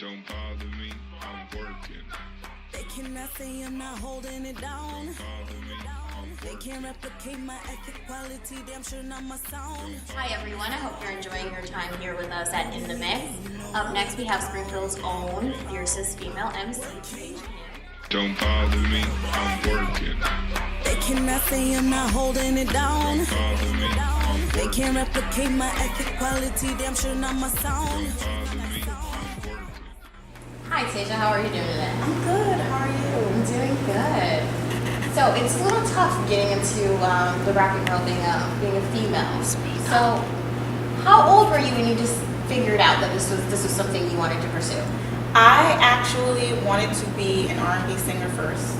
Don't bother me, I'm working. They cannot say I'm not holding it down. Don't bother me, I'm They working. can't replicate my ethic quality, damn sure not my sound. Hi everyone, I hope you're enjoying your time here with us at In the Mix. Up next we have Springfield's own fiercest female MC. Don't bother me, I'm working. They cannot say I'm not holding it down. Don't bother me, I'm They working. can't replicate my ethic quality, damn sure not my sound. Don't bother me, I'm working. Hi Tasia, how are you doing today? I'm good. How are you? I'm doing good. So it's a little tough getting into the rock and roll being a female. So how old were you when you just figured out that this was something you wanted to pursue? I actually wanted to be an R&B singer first,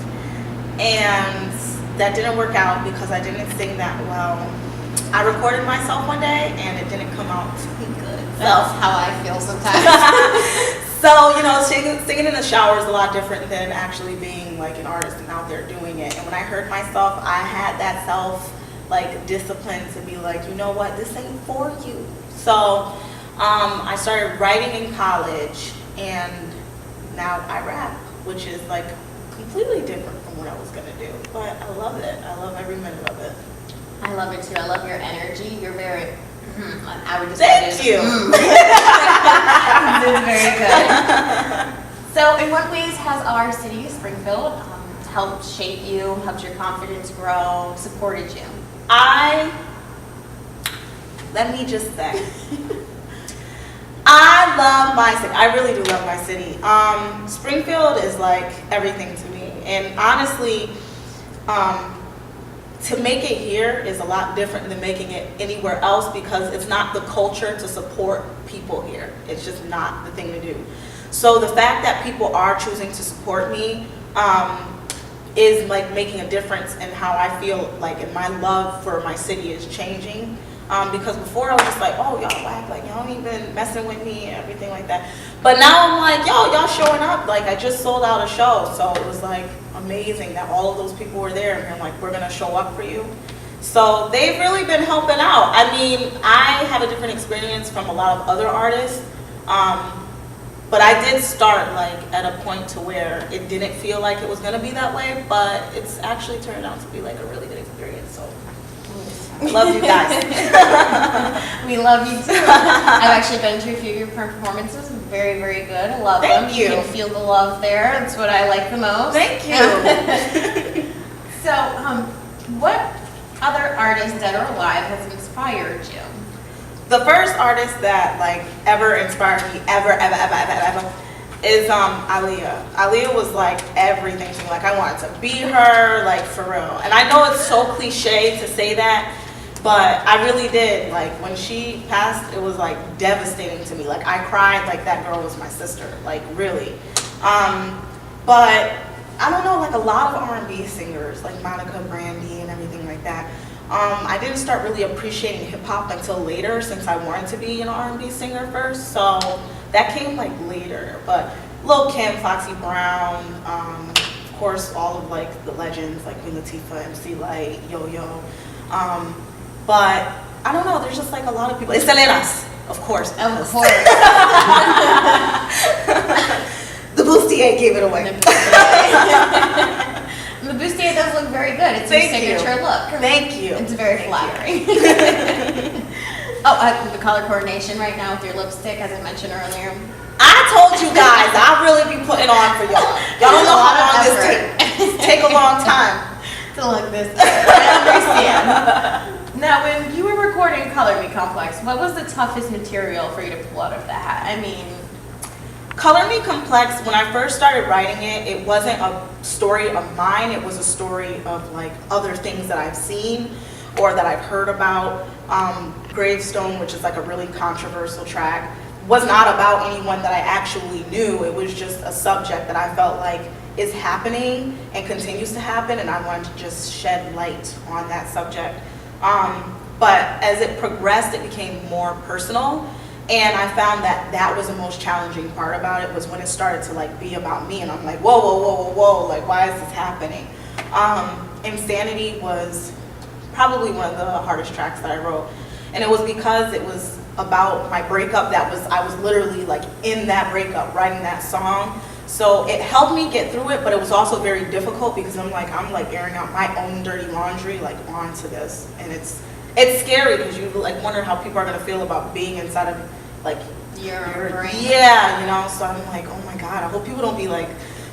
and that didn't work out because I didn't sing that well. I recorded myself one day, and it didn't come out to be good. That's how I feel sometimes. So, you know, singing in the shower is a lot different than actually being like an artist and out there doing it. And when I heard myself, I had that discipline to be like, you know what, this ain't for you. So I started writing in college, and now I rap, which is like completely different from what I was gonna do. But I love it. I love every minute of it. I love it too. I love your energy. You're very, I would describe it as, Thank you. It's very good. So in what ways has our city, Springfield, helped shape you, helped your confidence grow, supported you? Let me just say, I love my city. I really do love my city. Springfield is like everything to me. And honestly, to make it here is a lot different than making it anywhere else because it's not the culture to support people here. It's just not the thing to do. So the fact that people are choosing to support me is like making a difference in how I feel, like, and my love for my city is changing. Because before I was just like, oh, y'all whack, like y'all ain't been messing with me and everything like that. But now I'm like, yo, y'all showing up. Like I just sold out a show, so it was like amazing that all of those people were there, and they're like, we're gonna show up for you. So they've really been helping out. I mean, I have a different experience from a lot of other artists, but I did start like at a point to where it didn't feel like it was gonna be that way, but it's actually turned out to be like a really good experience. So. Love you guys. We love you too. I've actually been to a few of your performances. Very, very good. I love them. Thank you. You can feel the love there. That's what I like the most. Thank you. So, what other artist, dead or alive, has inspired you? The first artist that like ever inspired me, ever, is Aaliyah. Aaliyah was like everything to me. Like I wanted to be her, like for real. And I know it's so cliche to say that, but I really did. Like when she passed, it was like devastating to me. Like I cried like that girl was my sister, like really. But I don't know, like a lot of R&B singers, like Monica, Brandy, and everything like that. I didn't start really appreciating hip hop until later, since I wanted to be an R&B singer first. So that came like later. But Lil' Kim, Foxy Brown, of course, all of like the legends like Queen Latifah, MC Lyte, Yo-Yo. But I don't know, there's just like a lot of people. Selenas, of course. Of course. The bustier gave it away. The bustier does look very good. It's your signature look. Thank you. It's very flattering. The color coordination right now with your lipstick, as I mentioned earlier. I told you guys, I really be putting on for y'all. Y'all don't know how long this take a long time to look this good. I understand. Now, when you were recording Color Me Complex, what was the toughest material for you to pull out of the hat? I mean, Color Me Complex, when I first started writing it, it wasn't a story of mine. It was a story of like other things that I've seen or that I've heard about. Gravestone, which is like a really controversial track, was not about anyone that I actually knew. It was just a subject that I felt like is happening and continues to happen, and I wanted to just shed light on that subject. But as it progressed, it became more personal, and I found that that was the most challenging part about it, was when it started to like be about me, and I'm like, whoa, whoa, whoa, whoa, whoa, like why is this happening? Insanity was probably one of the hardest tracks that I wrote, and it was because it was about my breakup I was literally like in that breakup writing that song. So it helped me get through it, but it was also very difficult because I'm like airing out my own dirty laundry like onto this, and it's scary because you like wonder how people are gonna feel about being inside of like Your brain. yeah, you know. So I'm like, oh my God, I hope people don't be like,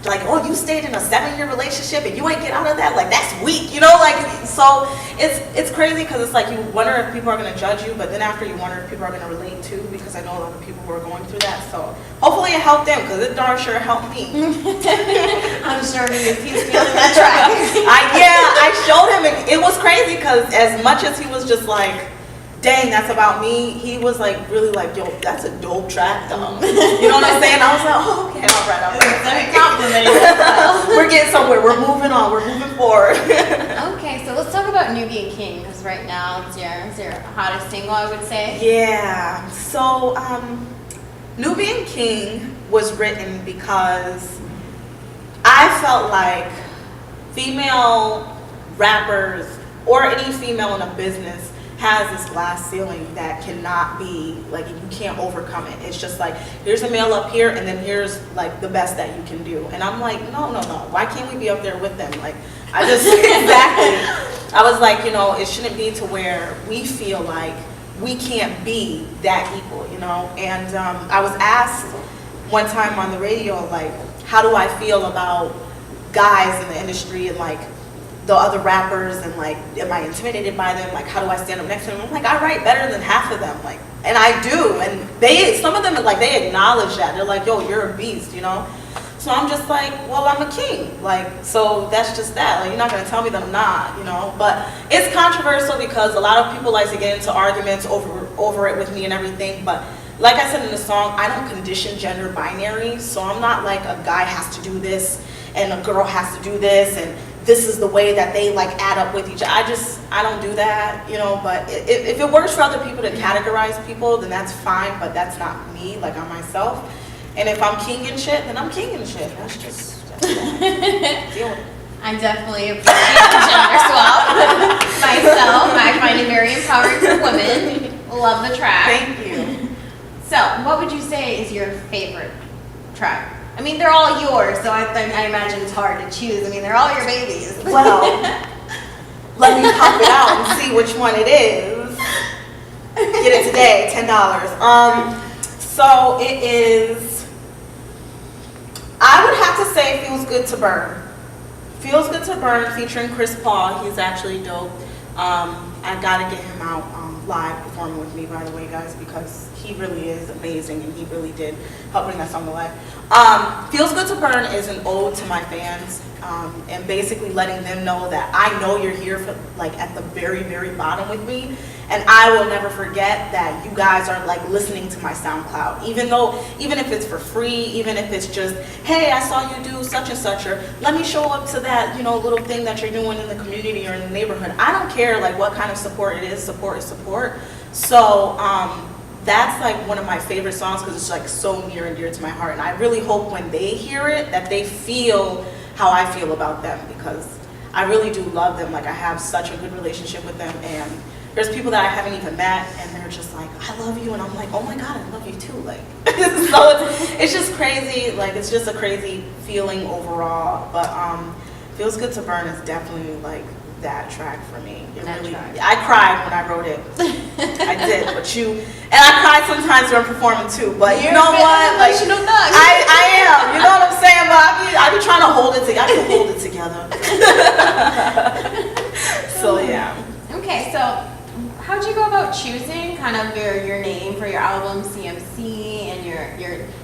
oh, you stayed in a 7-year relationship and you ain't get out of that, like that's weak, you know, like. So it's crazy because it's like you wonder if people are going to judge you, but then after you wonder if people are going to relate too, because I know a lot of people who are going through that. So hopefully it helped them, because it darn sure helped me. I'm sure he's feeling that track. I showed him, and it was crazy because as much as he was just like, dang, that's about me, he was like really like, yo, that's a dope track though. You know what I'm saying? I was like, oh, okay, all right. We're getting somewhere, we're moving on, we're moving forward. Okay, so let's talk about NEWBIAN King, because right now it's your hottest single, I would say. Yeah, so NEWBIAN King was written because I felt like female rappers or any female in a business has this glass ceiling that cannot be, like, you can't overcome it. It's just like, here's a male up here and then here's like the best that you can do. And I'm like, no, why can't we be up there with them? Like, I just, exactly. I was like, you know, it shouldn't be to where we feel like we can't be that equal, you know? And I was asked one time on the radio, like, how do I feel about guys in the industry and like the other rappers, and like, am I intimidated by them? Like, how do I stand up next to them? I'm like, I write better than half of them, like, and I do. And some of them, like, they acknowledge that. They're like, yo, you're a beast, you know? So I'm just like, well, I'm a king. Like, so that's just that. Like, you're not gonna tell me that I'm not, you know? But it's controversial because a lot of people like to get into arguments over it with me and everything. But like I said in the song, I don't condition gender binary. So I'm not like a guy has to do this and a girl has to do this, and this is the way that they like add up with each other. I don't do that, you know. But if it works for other people to categorize people, then that's fine, but that's not me, like I'm myself. And if I'm king and shit, then I'm king and shit. That's deal with it. I definitely appreciate the gender swap myself. I find it very empowering for women. Love the track. Thank you. So, what would you say is your favorite track? I mean, they're all yours, so I imagine it's hard to choose. I mean, they're all your babies. Well, let me pop it out and see which one it is. Get it today, $10. So it is, I would have to say Feels Good to Burn. Feels Good to Burn featuring Chris Paul. He's actually dope. I gotta get him out live performing with me, by the way, guys, because he really is amazing and he really did help bring that song to life. Feels Good to Burn is an ode to my fans, and basically letting them know that I know you're here for, like, at the very, very bottom with me, and I will never forget that you guys are like listening to my SoundCloud, even if it's for free, even if it's just, hey, I saw you do such and such, or let me show up to that, you know, little thing that you're doing in the community or in the neighborhood. I don't care like what kind of support it is. Support is support. So that's like one of my favorite songs because it's like so near and dear to my heart, and I really hope when they hear it that they feel how I feel about them, because I really do love them. Like, I have such a good relationship with them, and there's people that I haven't even met and they're just like, I love you, and I'm like, oh my God, I love you too. Like, so it's just crazy. Like, it's just a crazy feeling overall. But Feels Good to Burn is definitely like that track for me. I cried when I wrote it. I did, and I cried sometimes when I'm performing too. But you know what? Like, I am. You know what I'm saying? But I be trying to hold it together. I can hold it together. So yeah. Okay, so how'd you go about choosing kind of your name for your album, CMC, and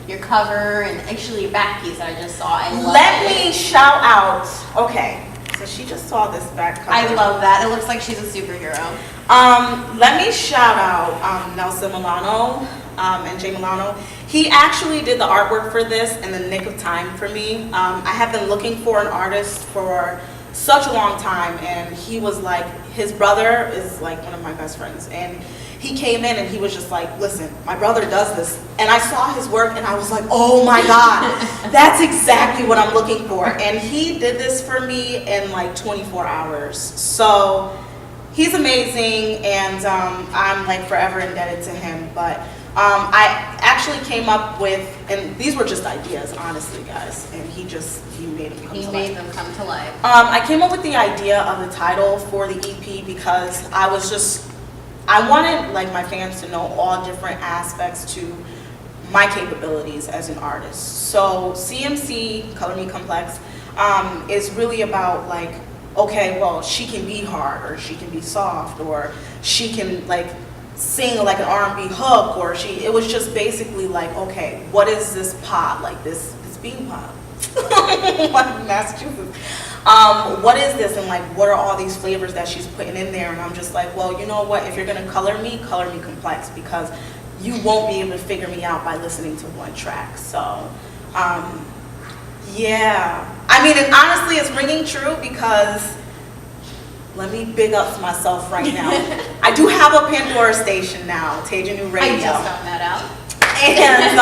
your cover, and actually your back piece that I just saw? Let me shout out. Okay. So she just saw this back cover. I love that. It looks like she's a superhero. Let me shout out Nelson Milano and Jay Milano. He actually did the artwork for this in the nick of time for me. I have been looking for an artist for such a long time, and he was like, his brother is like one of my best friends, and he came in and he was just like, listen, my brother does this. And I saw his work and I was like, oh my God, that's exactly what I'm looking for. And he did this for me in like 24 hours. So he's amazing, and I'm like forever indebted to him. But I actually came up with, and these were just ideas, honestly, guys, and he made them come to life. He made them come to life. I came up with the idea of the title for the EP because I wanted like my fans to know all different aspects to my capabilities as an artist. So CMC, Color Me Complex, is really about like, okay, well, she can be hard, or she can be soft, or she can like sing like an R&B hook, or it was just basically like, okay, what is this pot, like this bean pot, like Massachusetts, what is this, and like what are all these flavors that she's putting in there? And I'm just like, well, you know what, if you're gonna color me complex, because you won't be able to figure me out by listening to one track. So yeah, I mean, and honestly it's ringing true, because let me big up myself right now. I do have a Pandora station now, TAIJA New Radio. I just found that out. And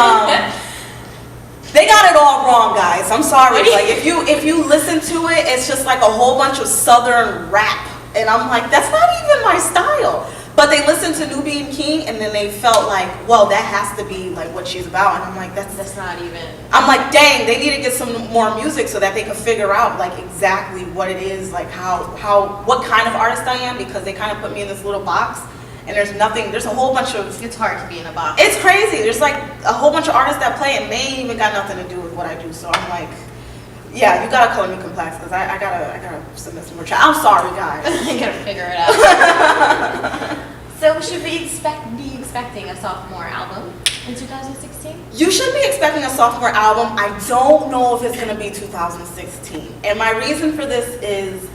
they got it all wrong, guys. I'm sorry. Like if you listen to it, it's just like a whole bunch of Southern rap, and I'm like, that's not even my style. But they listened to NEWBIAN King, and then they felt like, well, that has to be like what she's about. And I'm like, that's not even. I'm like, dang, they need to get some more music so that they can figure out like exactly what it is, like what kind of artist I am, because they kind of put me in this little box, and there's a whole bunch of. It's hard to be in a box. It's crazy. There's like a whole bunch of artists that play, and they ain't even got nothing to do with what I do. So I'm like, yeah, you gotta color me complex, because I gotta submit some more tracks. I'm sorry, guys. I gotta figure it out. So should we be expecting a sophomore album in 2016? You should be expecting a sophomore album. I don't know if it's gonna be 2016. And my reason for this is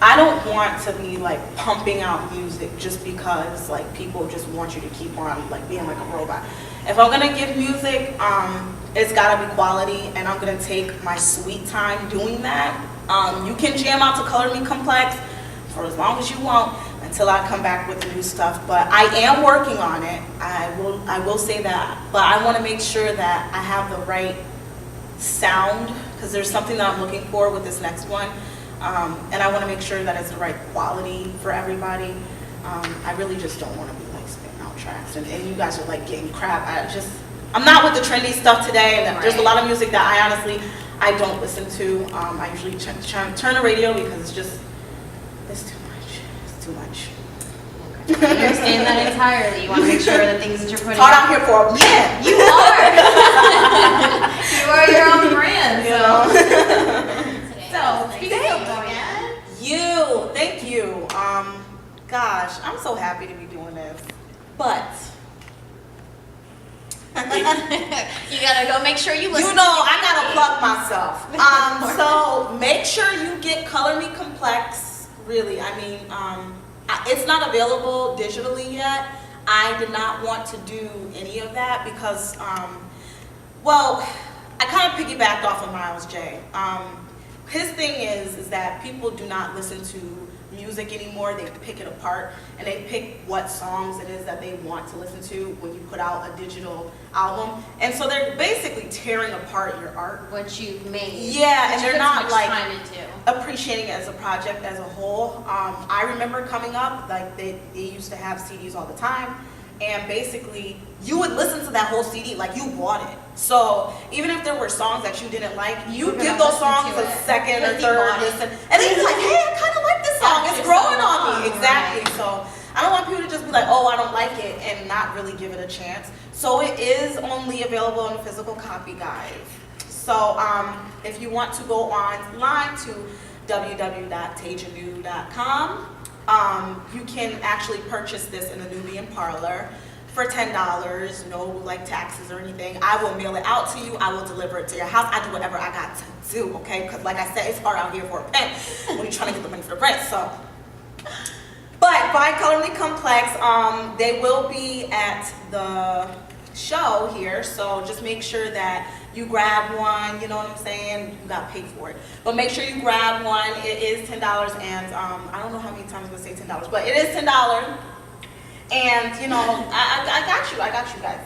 I don't want to be like pumping out music just because like people just want you to keep on like being like a robot. If I'm gonna give music, it's gotta be quality, and I'm gonna take my sweet time doing that. You can jam out to Color Me Complex for as long as you want until I come back with the new stuff. But I am working on it. I will say that. But I want to make sure that I have the right sound, because there's something that I'm looking for with this next one. And I want to make sure that it's the right quality for everybody. I really just don't want to be like spitting out tracks, and you guys are like getting crap. I'm not with the trendy stuff today, and there's a lot of music that I don't listen to. I usually turn the radio because it's too much. Okay. I understand that entirely. You want to make sure that things that you're putting Hard out here for a man. You are. You are your own brand. So speaking of brand, thank you. Gosh, I'm so happy to be doing this. But you gotta go make sure you listen. you know, I gotta plug myself. So make sure you get Color Me Complex. Really, I mean, it's not available digitally yet. I did not want to do any of that because, well, I kind of piggybacked off of Miles J. His thing is that people do not listen to music anymore. They pick it apart, and they pick what songs it is that they want to listen to when you put out a digital album. And so they're basically tearing apart your art. What you've made. Yeah, and they're not like time into. appreciating it as a project as a whole. I remember coming up, like they used to have CDs all the time, and basically you would listen to that whole CD like you bought it. So even if there were songs that you didn't like, you give those songs a second or third listen, and then you're like, hey, I kind of like this song. It's growing on me. Exactly. So I don't want people to just be like, oh, I don't like it, and not really give it a chance. So it is only available in a physical copy, guys. So if you want to go online to www.taijanew.com, you can actually purchase this in the NEWBIAN parlor for $10, no like taxes or anything. I will mail it out to you. I will deliver it to your house. I do whatever I got to do, okay? Because like I said, it's hard out here for a pen when you're trying to get the money for the rent. So, but by Color Me Complex, they will be at the show here. So just make sure that you grab one. You know what I'm saying? You got to pay for it, but make sure you grab one. It is $10, and I don't know how many times I'm gonna say $10, but it is $10. And you know, I got you guys.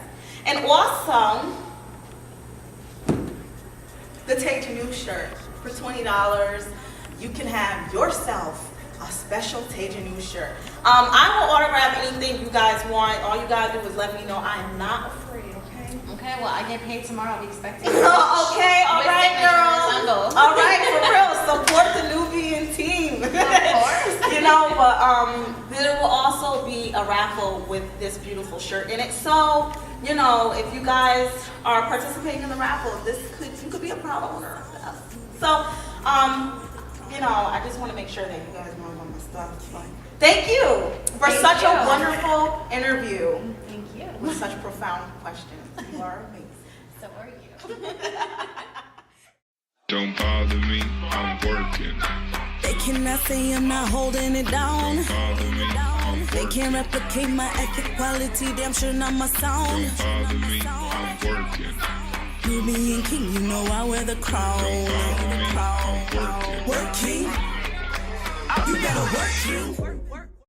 And also, the TAIJA New shirt for $20. You can have yourself a special TAIJA new shirt. I will autograph anything you guys want. All you gotta do is let me know. I am not afraid, okay? Okay, well, I get paid tomorrow. I'll be expecting Okay, all With right, signatures girl. on those. All right, for real. Support the NEWBIAN team. Of course. You know, but there will also be a raffle with this beautiful shirt in it. So, you know, if you guys are participating in the raffle, you could be a proud owner of that. So, you know, I just want to make sure that you guys know about my stuff. But thank you for Thank such you. a wonderful interview Thank you. with such profound questions. You are amazing. So are you. Don't bother me, I'm working. They cannot say I'm not holding it down. Don't bother me, I'm They working. can't replicate my epic quality, damn sure not my sound. Don't bother me, I'm working. NEWBIAN king, you know I wear the crown. Don't bother me, I'm working. Working, you better work you.